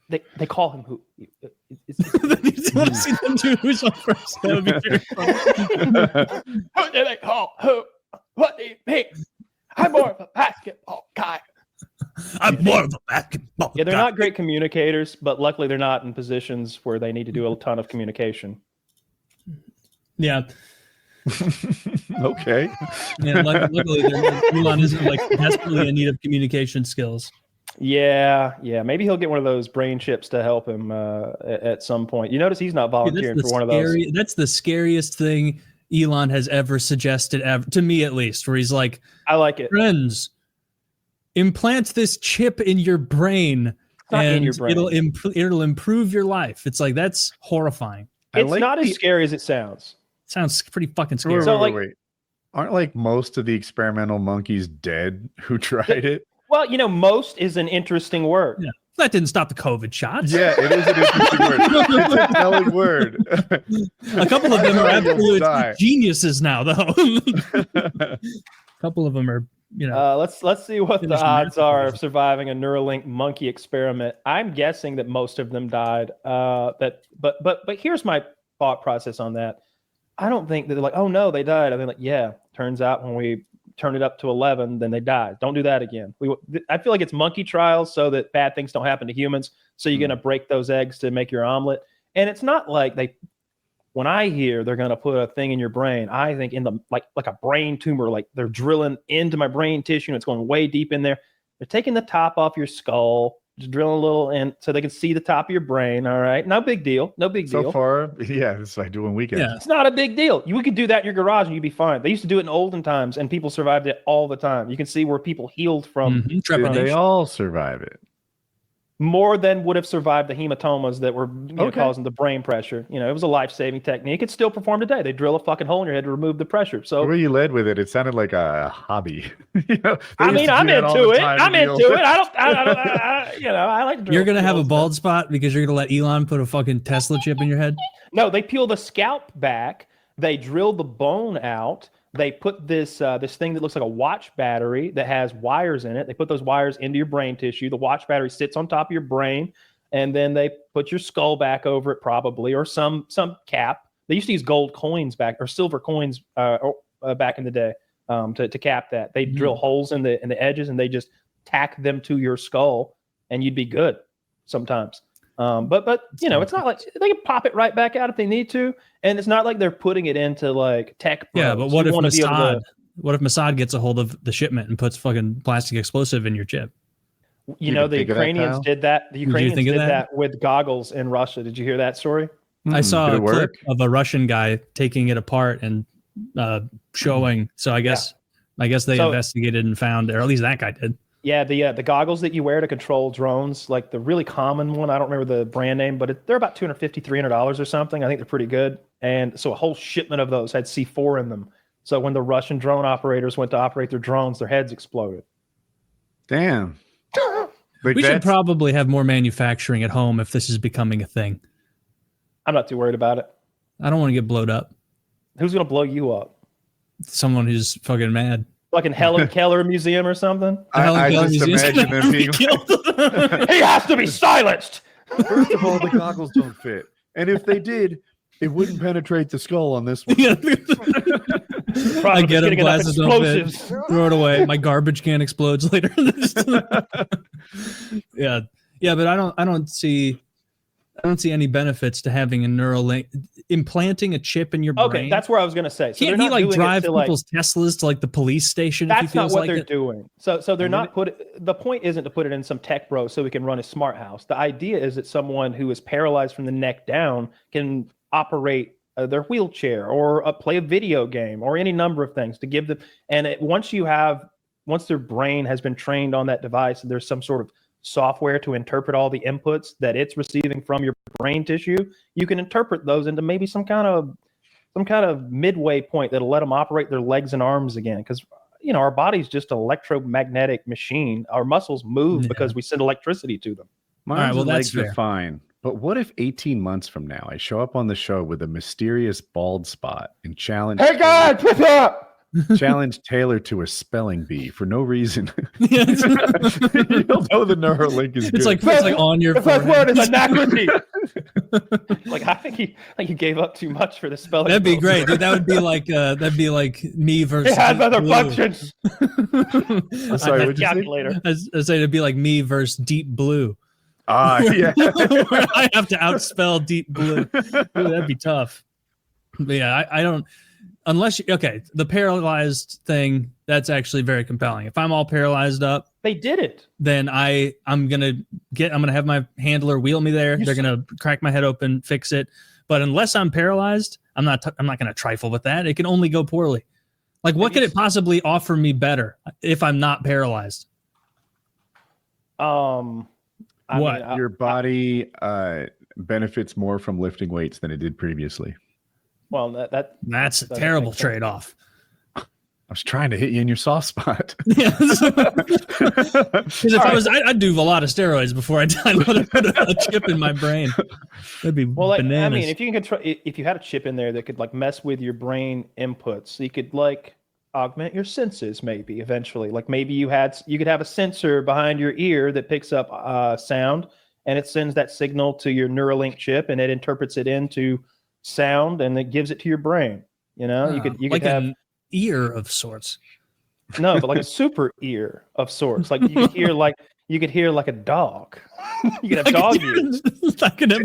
they call him who. You want to see them do who's on first? That would be very funny. Who do they call who? What do you mean? I'm more of a basketball guy. I'm more of a basketball Yeah, they're guy. not great communicators, but luckily they're not in positions where they need to do a ton of communication. Yeah. Okay. Yeah, luckily Elon isn't like desperately in need of communication skills. Yeah. Maybe he'll get one of those brain chips to help him at some point. You notice he's not volunteering for one of those. That's the scariest thing Elon has ever suggested, to me at least, where he's like, I like it. Friends, implant this chip in your brain, in your brain. It'll improve your life. It's like, that's horrifying. It's not as scary as it sounds. Sounds pretty fucking scary. Wait. Aren't like most of the experimental monkeys dead who tried it? Well, most is an interesting word. Yeah. That didn't stop the COVID shots. Yeah, it is an interesting word. It's a telling word. A couple of them are absolute geniuses now, though. A couple of them are, let's see what the odds are of surviving a Neuralink monkey experiment. I'm guessing that most of them died. But here's my thought process on that. I don't think that they're like, oh no, they died. I think like, yeah, turns out when we turn it up to 11, then they die. Don't do that again. I feel like it's monkey trials so that bad things don't happen to humans. So you're going to break those eggs to make your omelet. And it's not like when I hear they're going to put a thing in your brain, I think in the, like a brain tumor, like they're drilling into my brain tissue and it's going way deep in there. They're taking the top off your skull, just drilling a little in so they can see the top of your brain. All right. No big deal. So far, yeah, it's like doing weekends. Yeah. It's not a big deal. We could do that in your garage and you'd be fine. They used to do it in olden times and people survived it all the time. You can see where people healed from. Did they all survive it? More than would have survived the hematomas that were causing the brain pressure. It was a life-saving technique. It still performed today. They drill a fucking hole in your head to remove the pressure. So the way you led with it, it sounded like a hobby. I'm into it. I like to drill. You're going to have a bald spot because you're going to let Elon put a fucking Tesla chip in your head? No, they peel the scalp back. They drill the bone out. They put this thing that looks like a watch battery that has wires in it. They put those wires into your brain tissue. The watch battery sits on top of your brain, and then they put your skull back over it probably, or some cap. They used to use gold coins back or silver coins back in the day to cap that. They drill holes in the edges and they just tack them to your skull, and you'd be good sometimes. But it's not like they can pop it right back out if they need to, and it's not like they're putting it into like tech. Yeah, but what if Mossad gets a hold of the shipment and puts fucking plastic explosive in your chip? The Ukrainians did that. The Ukrainians did that with goggles in Russia. Did you hear that story? I saw a clip of a Russian guy taking it apart and showing. So I guess they investigated and found, or at least that guy did. Yeah, the goggles that you wear to control drones, like the really common one, I don't remember the brand name, but they're about $250, $300 or something. I think they're pretty good. And so a whole shipment of those had C4 in them. So when the Russian drone operators went to operate their drones, their heads exploded. Damn. We should probably have more manufacturing at home if this is becoming a thing. I'm not too worried about it. I don't want to get blowed up. Who's going to blow you up? Someone who's fucking mad. Like in Helen Keller Museum or something? I just imagine them being killed. He has to be silenced. First of all, the goggles don't fit. And if they did, it wouldn't penetrate the skull on this one. I get it. Glasses don't fit. Throw it away. My garbage can explodes later. Yeah. But I don't see any benefits to having a Neuralink, implanting a chip in your brain. Okay, that's where I was going to say. So can't he like drive people's Teslas to like the police station? That's not what they're doing. So they're not the point isn't to put it in some tech bro so we can run a smart house. The idea is that someone who is paralyzed from the neck down can operate their wheelchair or play a video game or any number of things to give them. And once their brain has been trained on that device and there's some sort of software to interpret all the inputs that it's receiving from your brain tissue, you can interpret those into maybe some kind of midway point that'll let them operate their legs and arms again. Because our body's just an electromagnetic machine. Our muscles move because we send electricity to them. My arms and legs are fine. But what if 18 months from now I show up on the show with a mysterious bald spot and challenge? Hey guys, what's up? Challenge Taylor to a spelling bee for no reason. Yeah, You'll know the Neuralink is good. it's like on your The first forehead. word is anachrony. Like I think you gave up too much for the spelling. That'd be rules. great, dude. That'd be like me versus. It has Deep other Blue. functions. I'm sorry, I what'd you say? calculator. I say it'd be like me versus Deep Blue. Yeah. Where I have to outspell Deep Blue. Ooh, that'd be tough. But yeah, I don't. Unless the paralyzed thing, that's actually very compelling. If I'm all paralyzed up, They did it. then I'm gonna have my handler wheel me there. They're gonna crack my head open, fix it. But unless I'm paralyzed, I'm not gonna trifle with that. It can only go poorly. Like, what could it possibly offer me better if I'm not paralyzed? Your body benefits more from lifting weights than it did previously. Well, That's a terrible trade-off. I was trying to hit you in your soft spot. Yeah. Because if I'd do a lot of steroids before I died. I'd put a chip in my brain. That'd be bananas. I mean, if you can control, if you had a chip in there that could like mess with your brain inputs, you could like augment your senses maybe eventually. Like maybe you could have a sensor behind your ear that picks up sound, and it sends that signal to your Neuralink chip, and it interprets it into sound, and it gives it to your brain. You know, you could like have an ear of sorts. No, but like a super ear of sorts. Like you could hear like a dog. You could have dog ears. Like an